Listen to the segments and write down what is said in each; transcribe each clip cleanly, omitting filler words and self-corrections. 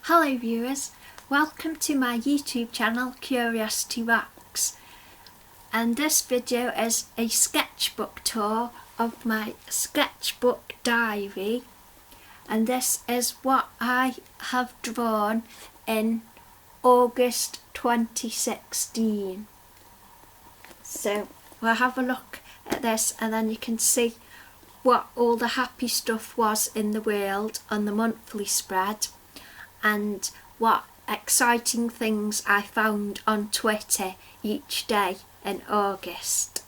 Hello viewers, welcome to my YouTube channel Curiosity Rocks, and this video is a sketchbook tour of my sketchbook diary, and this is what I have drawn in August 2016. So we'll have a look at this and then you can see what all the happy stuff was in the world on the monthly spread, and what exciting things I found on Twitter each day in August.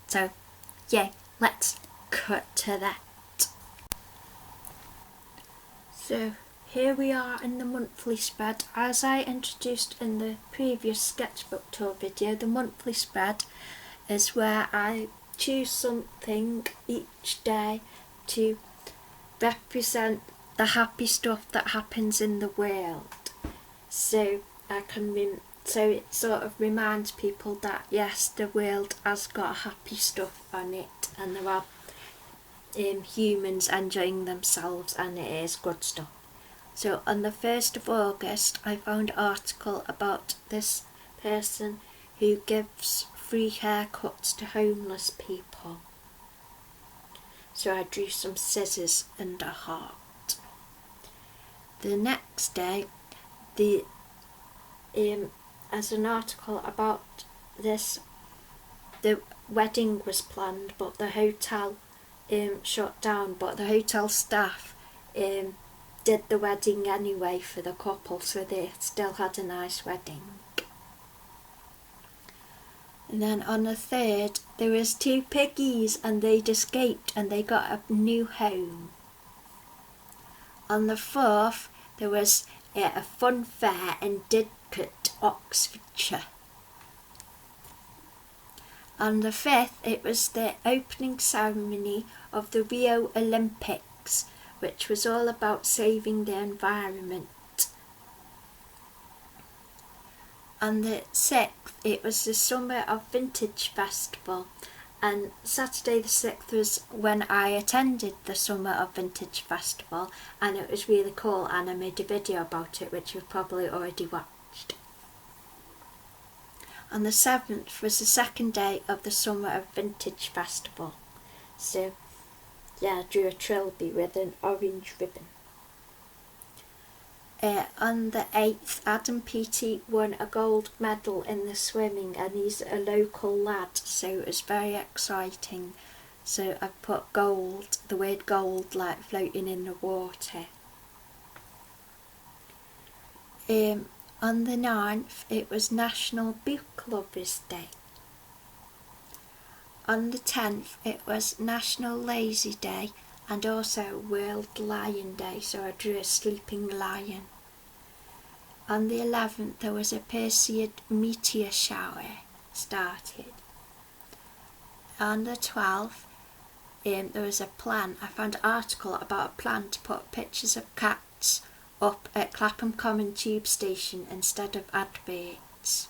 So yeah, let's cut to that. So here we are in the monthly spread. As I introduced in the previous sketchbook tour video, the monthly spread is where I choose something each day to represent the happy stuff that happens in the world. So so it sort of reminds people that yes, the world has got happy stuff on it, and there are humans enjoying themselves, and it is good stuff. So on the 1st of August I found an article about this person who gives free haircuts to homeless people. So I drew some scissors and a heart. The next day, as an article about this, the wedding was planned, but the hotel shut down. But the hotel staff did the wedding anyway for the couple, so they still had a nice wedding. And then on the 3rd, there was 2 piggies, and they'd escaped and they got a new home. On the 4th, there was a fun fair in Didcot, Oxfordshire. On the 5th, it was the opening ceremony of the Rio Olympics, which was all about saving the environment. On the 6th, it was the Summer of Vintage Festival, and Saturday the 6th was when I attended the Summer of Vintage Festival, and it was really cool, and I made a video about it which you've probably already watched. On the 7th was the second day of the Summer of Vintage Festival, so yeah, I drew a trilby with an orange ribbon. On the 8th, Adam Peaty won a gold medal in the swimming, and he's a local lad, so it was very exciting. So I put gold, the word gold, like floating in the water. On the 9th, it was National Book Lovers Day. On the 10th, it was National Lazy Day and also World Lion Day, so I drew a sleeping lion. On the 11th, there was a Perseid meteor shower started. On the 12th, there was a plan. I found an article about a plan to put pictures of cats up at Clapham Common Tube Station instead of adverts.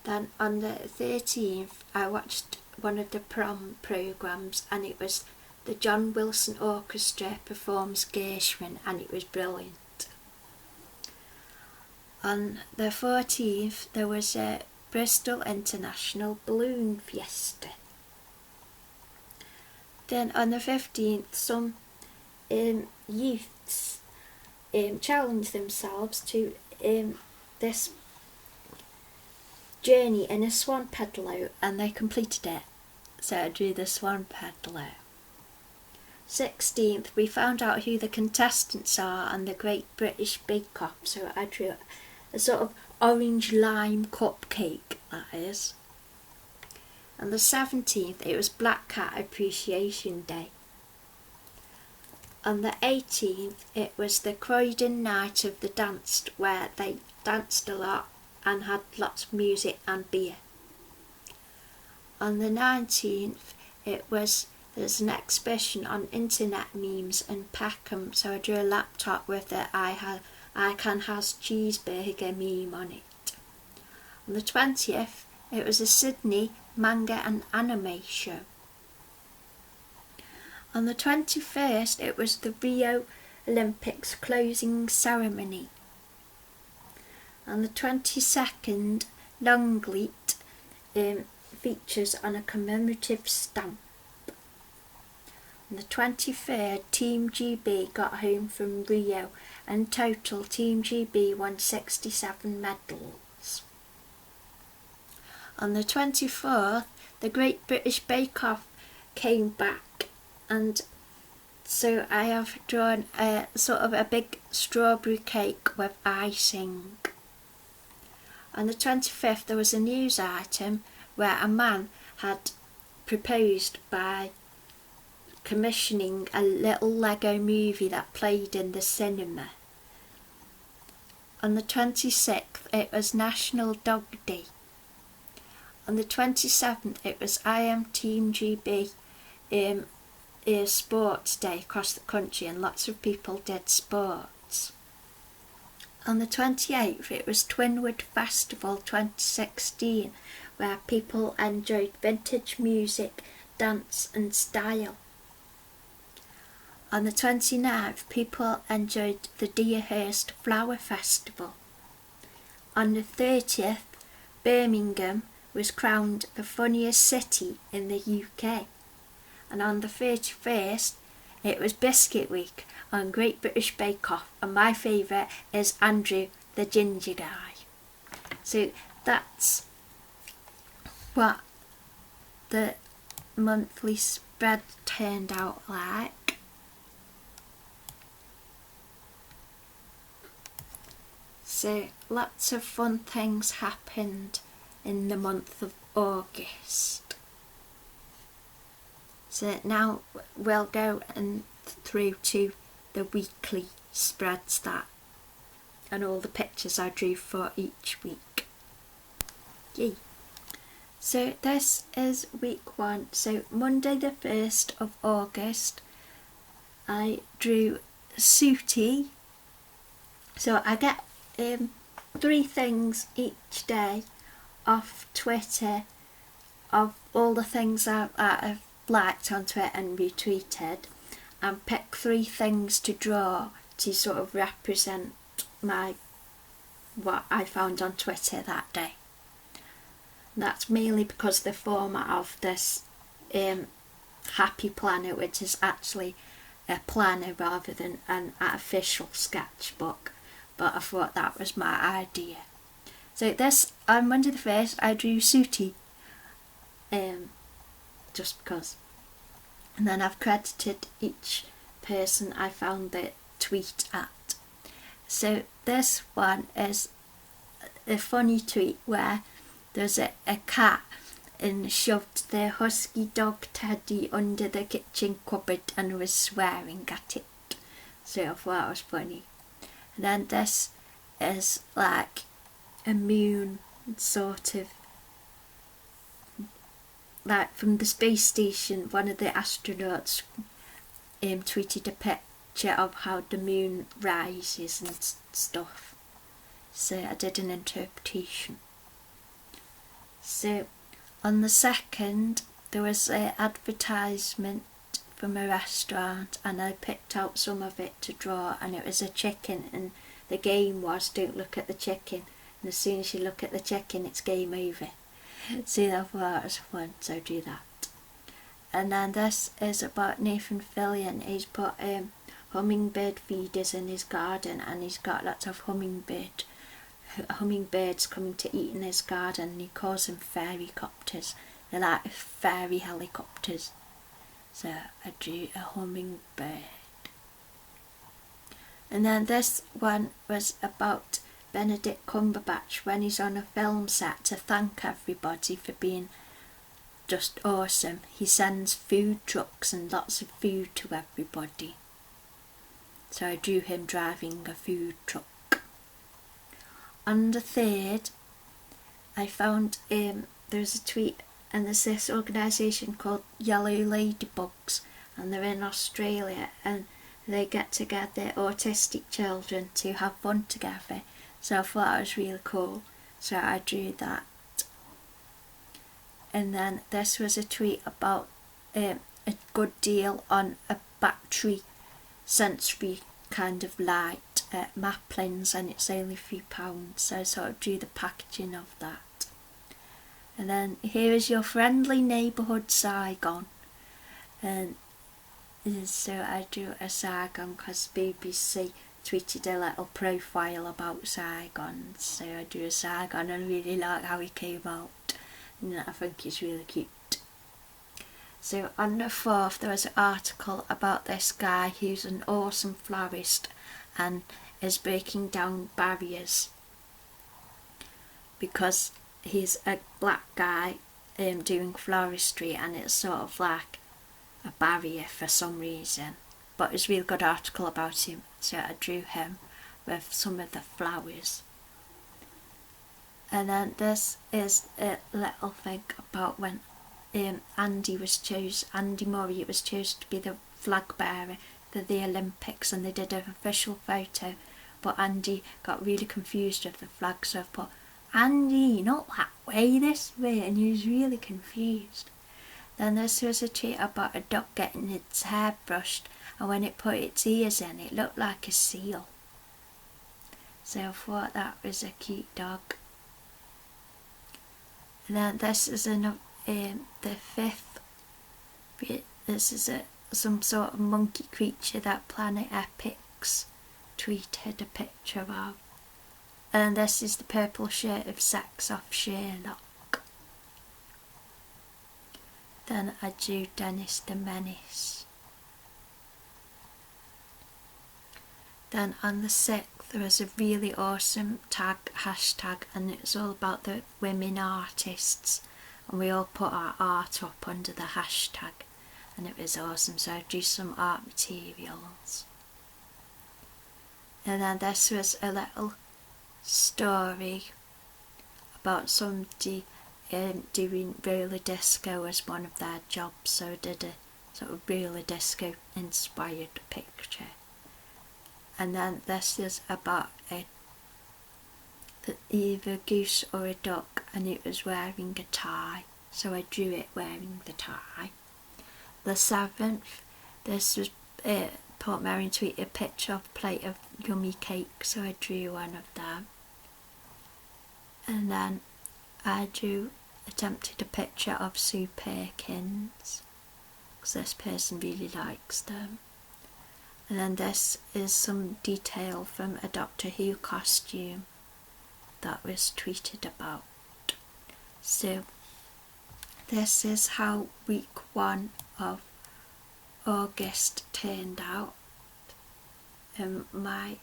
Then on the 13th, I watched one of the prom programmes, and it was the John Wilson Orchestra performs Gershwin, and it was brilliant. On the 14th, there was a Bristol International Balloon Fiesta. Then on the 15th, some youths challenged themselves to this journey in a swan pedalo, and they completed it. So I drew the swan pedalo. 16th, we found out who the contestants are on the Great British Bake Off, so I drew a sort of orange lime cupcake, that is. On the 17th, it was Black Cat Appreciation Day. On the 18th, it was the Croydon Night of the Danced, where they danced a lot and had lots of music and beer. On the 19th, there's an exhibition on internet memes in Peckham, so I drew a laptop with the I Can Has Cheeseburger meme on it. On the 20th, it was a Sydney manga and anime show. On the 21st, it was the Rio Olympics closing ceremony. On the 22nd, Longleat features on a commemorative stamp. On the 23rd, Team GB got home from Rio, and in total Team GB won 67 medals. On the 24th, the Great British Bake Off came back, and so I have drawn a sort of a big strawberry cake with icing. On the 25th, there was a news item where a man had proposed by commissioning a little Lego movie that played in the cinema. On the 26th, it was National Dog Day. On the 27th, it was I Am Team GB Sports Day across the country, and lots of people did sports. On the 28th, it was Twinwood Festival 2016, where people enjoyed vintage music, dance and style. On the 29th, people enjoyed the Deerhurst Flower Festival. On the 30th, Birmingham was crowned the funniest city in the UK. And on the 31st, it was Biscuit Week on Great British Bake Off, and my favourite is Andrew the Ginger Guy. So that's what the monthly spread turned out like. So lots of fun things happened in the month of August. So now we'll go through to the weekly spreads and all the pictures I drew for each week. Yay! So this is week 1. So Monday the 1st of August, I drew Sooty. So I get 3 things each day off Twitter of all the things I've liked on Twitter and retweeted, and pick 3 things to draw to sort of represent what I found on Twitter that day. And that's mainly because the format of this happy planner, which is actually a planner rather than an official sketchbook, but I thought that was my idea. So this, on Monday the 1st, I drew Sooty, just because. And then I've credited each person I found the tweet at. So this one is a funny tweet where there's a cat and shoved their husky dog Teddy under the kitchen cupboard and was swearing at it. So I thought it was funny. And then this is like a moon, sort of like from the space station. One of the astronauts tweeted a picture of how the moon rises and stuff. So I did an interpretation. So on the 2nd, there was an advertisement from a restaurant, and I picked out some of it to draw, and it was a chicken, and the game was don't look at the chicken, and as soon as you look at the chicken it's game over. So I thought it was fun, so do that. And then this is about Nathan Fillion. He's put hummingbird feeders in his garden, and he's got lots of hummingbirds coming to eat in his garden, and he calls them fairy copters. They're like fairy helicopters. So I drew a hummingbird. And then this one was about Benedict Cumberbatch when he's on a film set to thank everybody for being just awesome. He sends food trucks and lots of food to everybody. So I drew him driving a food truck. On the 3rd, I found there's a tweet, and there's this organisation called Yellow Ladybugs, and they're in Australia, and they get together autistic children to have fun together. So I thought it was really cool, so I drew that. And then this was a tweet about a good deal on a battery sensory kind of light Maplins, and it's only £3, so I sort of drew the packaging of that. And then here is your friendly neighbourhood Saigon, and so I drew a Saigon because BBC tweeted a little profile about Saigon, so I drew a Saigon and I really like how he came out, and I think he's really cute. So on the 4th there was an article about this guy who's an awesome florist and is breaking down barriers because he's a black guy doing floristry, and it's sort of like a barrier for some reason. But it's a really good article about him, so I drew him with some of the flowers. And then this is a little thing about when Andy Murray was chosen to be the flag bearer for the Olympics, and they did an official photo, but Andy got really confused with the flag, so I put, Andy, not that way, this way, and he was really confused. Then this was a tweet about a duck getting its hair brushed, and when it put its ears in, it looked like a seal. So I thought that was a cute dog. And then this is another, the 5th. This is some sort of monkey creature that Planet Epics tweeted a picture of. And this is the purple shirt of Sex off Sherlock. Then I drew Dennis the Menace. Then on the 6th there was a really awesome hashtag, and it was all about the women artists, and we all put our art up under the hashtag, and it was awesome, so I drew some art materials. And then this was a little story about somebody doing roller disco as one of their jobs, so I did a sort of roller disco inspired picture. And then this is about either a goose or a duck, and it was wearing a tie, so I drew it wearing the tie. The 7th, this was Port Marion tweeted a picture of a plate of yummy cake, so I drew one of them. And then I attempted a picture of Sue Perkins, because this person really likes them. And then this is some detail from a Doctor Who costume that was tweeted about. So this is how week 1 of August turned out in my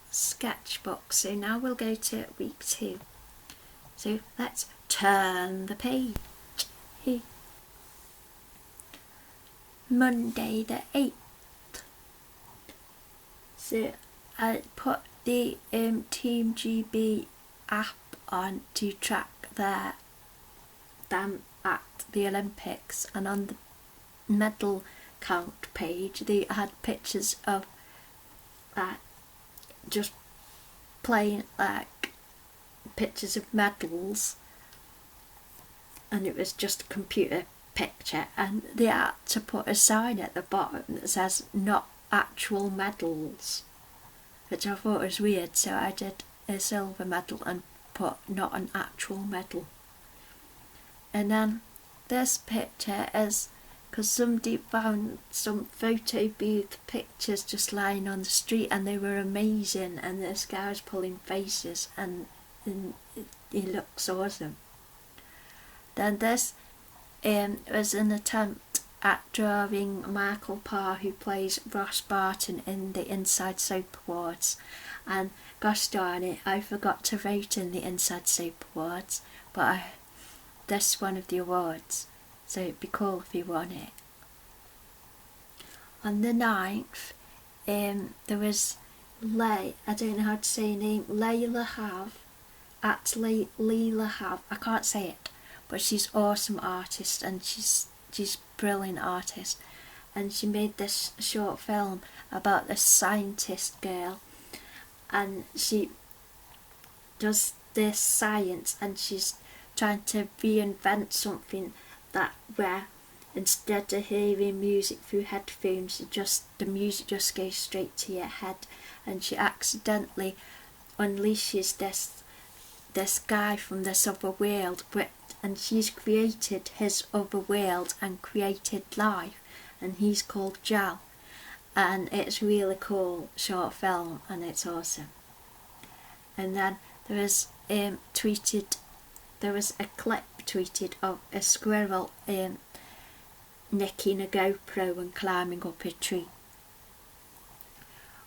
sketchbook. So now we'll go to week 2. So let's turn the page. Here. Monday the 8th. So I put the Team GB app on to track them at the Olympics, and on the medal count page they had pictures of just plain like pictures of medals, and it was just a computer picture, and they had to put a sign at the bottom that says not actual medals, which I thought was weird, so I did a silver medal and put not an actual medal. And then this picture is because somebody found some photo booth pictures just lying on the street, and they were amazing, and this guy was pulling faces, and he looks awesome. Then this was an attempt at drawing Michael Parr, who plays Ross Barton in the Inside Soap Awards, and gosh darn it, I forgot to vote in the Inside Soap Awards, but this one of the awards, so it'd be cool if he won it. On the 9th, there was I don't know how to say her name, Layla Have, I can't say it, but she's awesome artist, and she's brilliant artist, and she made this short film about this scientist girl, and she does this science, and she's trying to reinvent something that where instead of hearing music through headphones, the music just goes straight to your head, and she accidentally unleashes this guy from this other world, and she's created his other world and created life, and he's called Jal, and it's really cool short film, and it's awesome. And then there was a clip tweeted of a squirrel nicking a GoPro and climbing up a tree.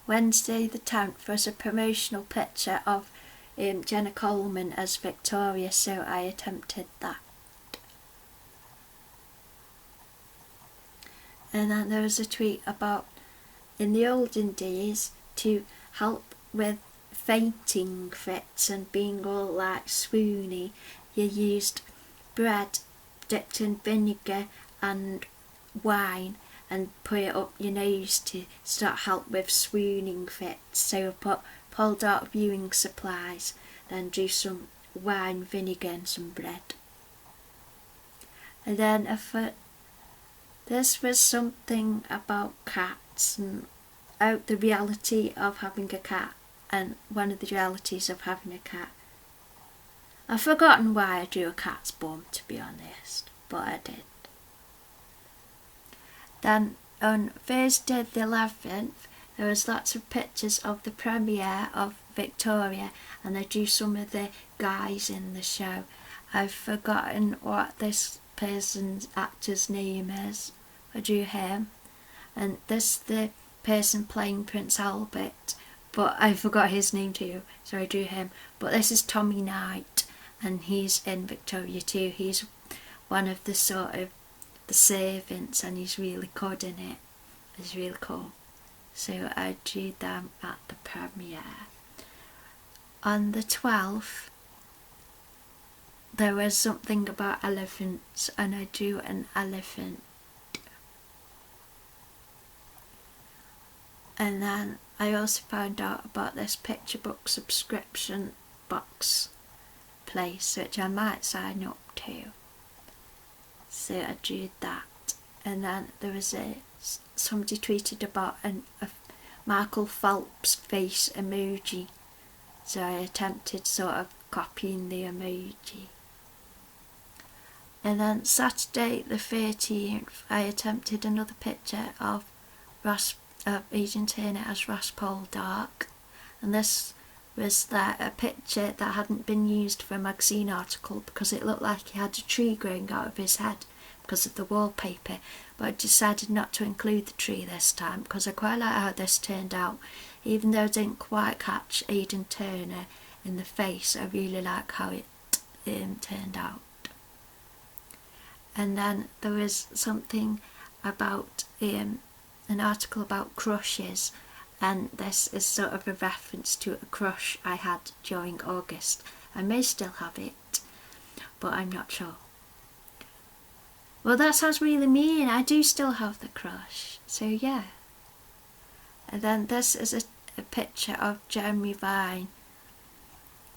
Wednesday the 10th was a promotional picture of Jenna Coleman as Victoria, so I attempted that. And then there was a tweet about, in the olden days, to help with fainting fits and being all like swoony, you used bread dipped in vinegar and wine and put it up your nose to start help with swooning fits. So I put Poldark viewing supplies, then do some wine, vinegar and some bread. And then this was something about cats and the reality of having a cat, and one of the realities of having a cat. I've forgotten why I drew a cat's bum, to be honest, but I did. Then on Thursday the 11th, there was lots of pictures of the premiere of Victoria, and I drew some of the guys in the show. I've forgotten what this person's actor's name is. I drew him, and this the person playing Prince Albert, but I forgot his name too, so I drew him. But this is Tommy Knight, and he's in Victoria too. He's one of the sort of the servants, and he's really good in it. It's really cool. So I drew them at the premiere. On the 12th, there was something about elephants, and I drew an elephant. And then I also found out about this picture book subscription box place, which I might sign up to. So I drew that. And then there was somebody tweeted about a Michael Phelps face emoji, so I attempted sort of copying the emoji. And then Saturday the 13th, I attempted another picture of Agent Turner as Ross Poldark, and this was a picture that hadn't been used for a magazine article because it looked like he had a tree growing out of his head because of the wallpaper, but I decided not to include the tree this time because I quite like how this turned out. Even though I didn't quite catch Aidan Turner in the face, I really like how it turned out. And then there was something about an article about crushes, and this is sort of a reference to a crush I had during August. I may still have it, but I'm not sure. Well, that sounds really mean. I do still have the crush, so yeah. And then this is a picture of Jeremy Vine,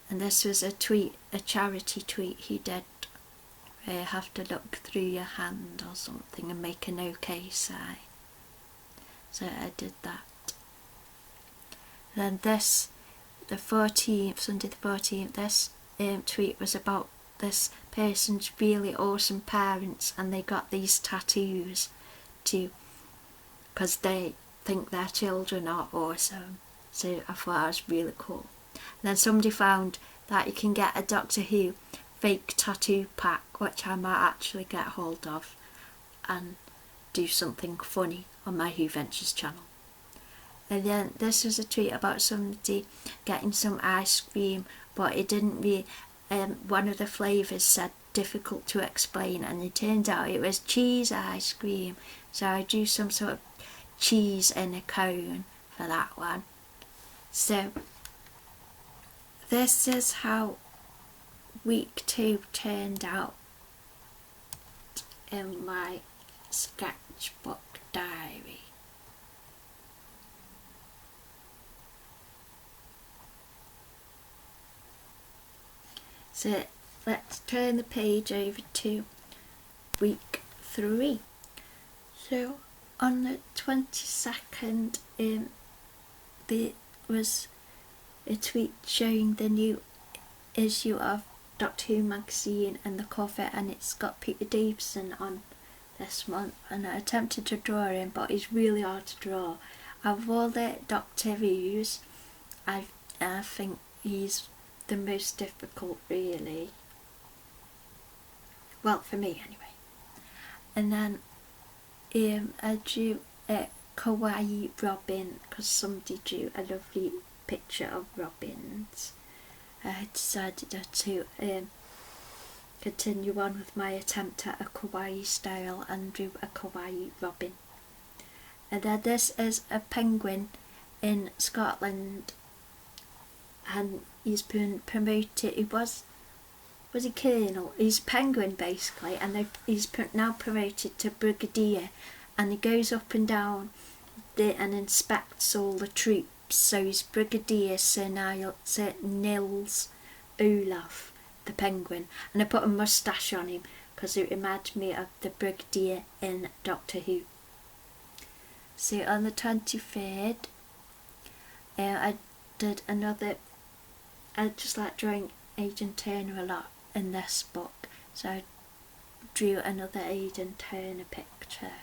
and this was a charity tweet he did. You have to look through your hand or something and make an OK sign. So I did that. Then this, the 14th, Sunday the 14th, this tweet was about this person's really awesome parents, and they got these tattoos because they think their children are awesome. So I thought that was really cool. And then somebody found that you can get a Doctor Who fake tattoo pack, which I might actually get hold of and do something funny on my Who Ventures channel. And then this was a tweet about somebody getting some ice cream, but it didn't really, one of the flavours said difficult to explain, and it turned out it was cheese ice cream, so I drew some sort of cheese in a cone for that one. So this is how week 2 turned out in my sketchbook diary. So let's turn the page over to week 3. So on the 22nd, there was a tweet showing the new issue of Doctor Who magazine and the cover, and it's got Peter Davison on this month, and I attempted to draw him, but he's really hard to draw. Of all the Doctor Who's, I think he's the most difficult, really. Well, for me anyway. And then I drew a kawaii robin because somebody drew a lovely picture of robins. I decided to continue on with my attempt at a kawaii style and drew a kawaii robin. And then this is a penguin in Scotland, and he's been promoted. He was a colonel. He's a penguin basically, and he's now promoted to brigadier, and he goes up and down and inspects all the troops. So he's Brigadier Sir Nils Olaf, the penguin, and I put a moustache on him because it reminded me of the Brigadier in Doctor Who. So on the 23rd, I did another. I just like drawing Aidan Turner a lot in this book, so I drew another Aidan Turner picture.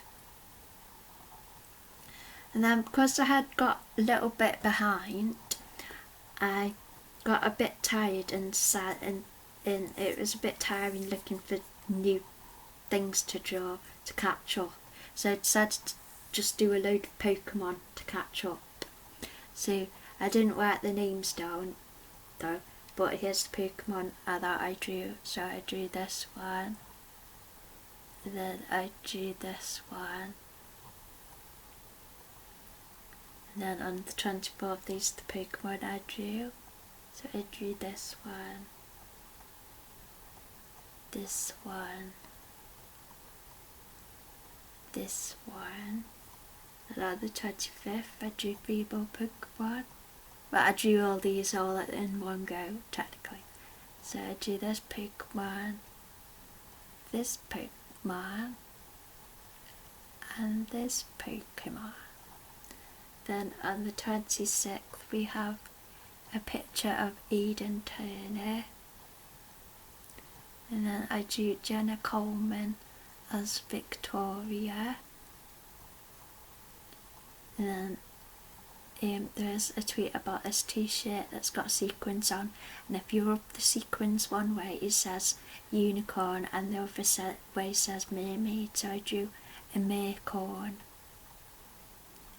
And then because I had got a little bit behind, I got a bit tired and sad, and it was a bit tiring looking for new things to draw to catch up. So I decided to just do a load of Pokemon to catch up. So I didn't write the names down though, but here's the Pokemon that I drew. So I drew this one, and then I drew this one. And then on the 24th, these are the Pokemon I drew. So I drew this one, this one, this one. And on the 25th, I drew 3 more Pokemon. But I drew all these all in one go, technically. So I drew this Pokemon, and this Pokemon. Then on the 26th we have a picture of Aidan Turner, and then I drew Jenna Coleman as Victoria, and then there's a tweet about this t-shirt that's got sequins on, and if you rub the sequins one way it says unicorn and the other way says mermaid, so I drew a mercorn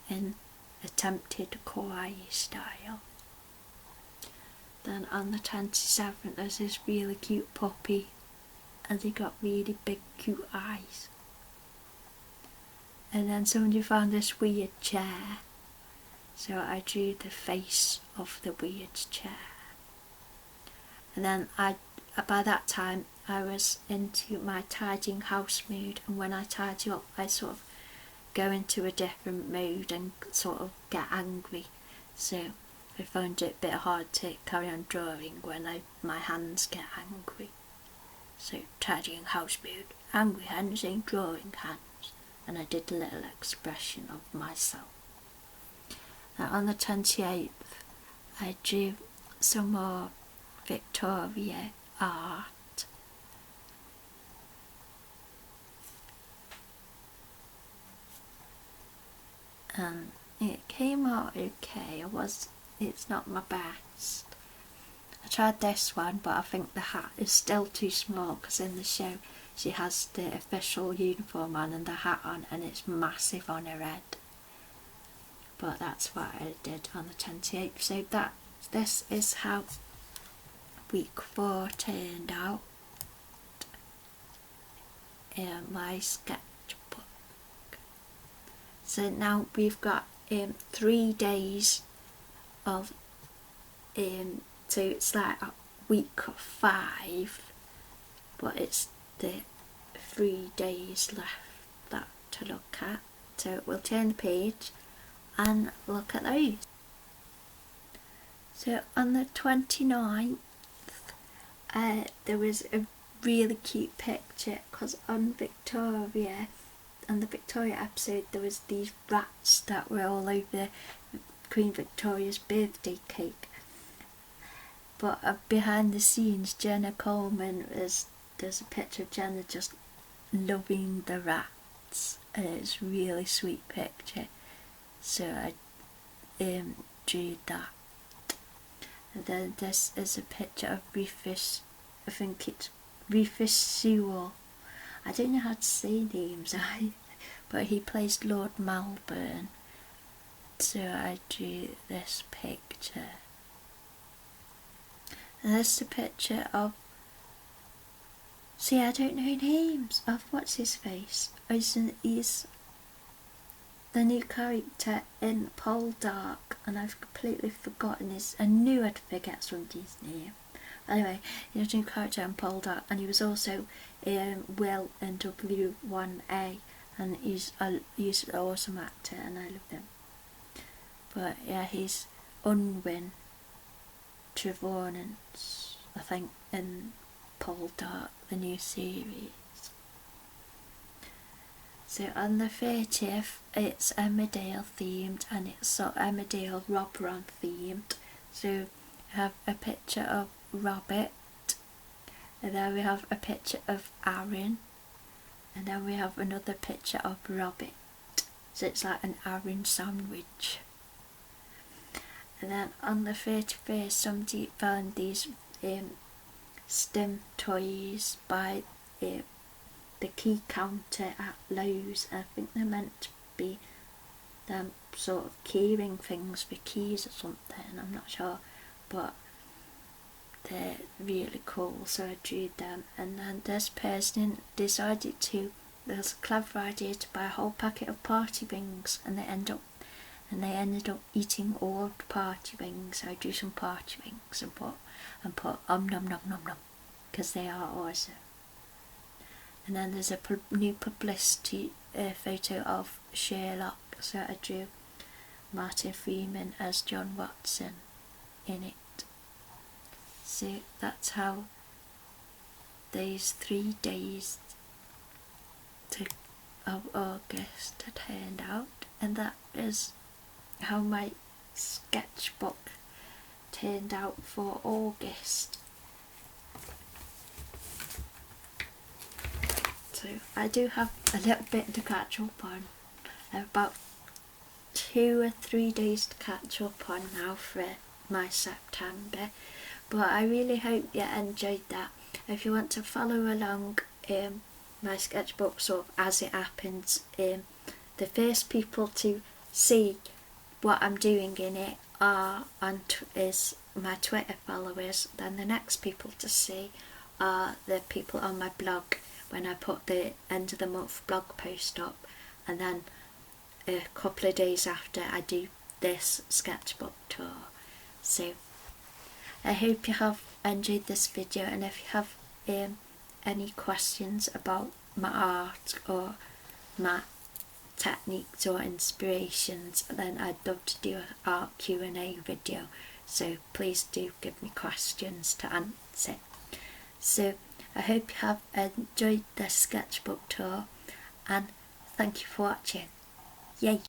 in attempted kawaii style. Then on the 27th there's this really cute puppy, and he got really big cute eyes. And then somebody found this weird chair, so I drew the face of the weird chair. And then by that time I was into my tidying house mood, and when I tidy up I sort of go into a different mode and sort of get angry, so I found it a bit hard to carry on drawing when my hands get angry. So tidying house mood, angry hands ain't drawing hands, and I did a little expression of myself. Now on the 28th I drew some more Victoria art. It came out okay. It's not my best. I tried this one, but I think the hat is still too small because in the show she has the official uniform on and the hat on, and it's massive on her head. But that's what I did on the 28th. So this is how week 4 turned out in my sketchbook. So now we've got 3 days of so it's like week 5, but it's the 3 days left to look at. So we'll turn the page and look at those. So on the 29th there was a really cute picture, because on Victoria on the Victoria episode there was these rats that were all over Queen Victoria's birthday cake. But behind the scenes, Jenna Coleman there's a picture of Jenna just loving the rats, and it's a really sweet picture. So I drew that. And then this is a picture of Rufus, I think it's Rufus Sewell. I don't know how to say names, but he plays Lord Malburn. So I drew this picture. And this is a picture of, see, I don't know names of what's his face. He's the new character in Poldark, and I've completely forgotten his. I knew I'd forget somebody's name. Anyway, he's a new character in Poldark, and he was also Will in W1A, and he's an awesome actor, and I love him. But yeah, he's Unwin Trevornance, I think, in Poldark, the new series. So on the 30th, it's Emmerdale themed, and it's sort of Emmerdale Robron themed. So we have a picture of Robert, and then we have a picture of Aaron, and then we have another picture of Robert. So it's like an Aaron sandwich. And then on the 31st, somebody found these STEM toys by the key counter at Lowe's. I think they're meant to be them sort of keyring things for keys or something, I'm not sure, but they're really cool, so I drew them. And then this person decided there's a clever idea to buy a whole packet of party rings, and they ended up eating all the party rings. So I drew some party rings and put nom nom nom nom, because they are awesome. And then there's a new publicity photo of Sherlock, so I drew Martin Freeman as John Watson in it. So that's how these 3 days of August turned out, and that is how my sketchbook turned out for August. So I do have a little bit to catch up on. I have about 2 or 3 days to catch up on now for my September, but I really hope you enjoyed that. If you want to follow along my sketchbook sort of as it happens, the first people to see what I'm doing in it is my Twitter followers. Then the next people to see are the people on my blog when I put the end of the month blog post up, and then a couple of days after I do this sketchbook tour. So I hope you have enjoyed this video, and if you have any questions about my art or my techniques or inspirations, then I'd love to do an art Q&A video, so please do give me questions to answer. So I hope you have enjoyed this sketchbook tour, and thank you for watching. Yay!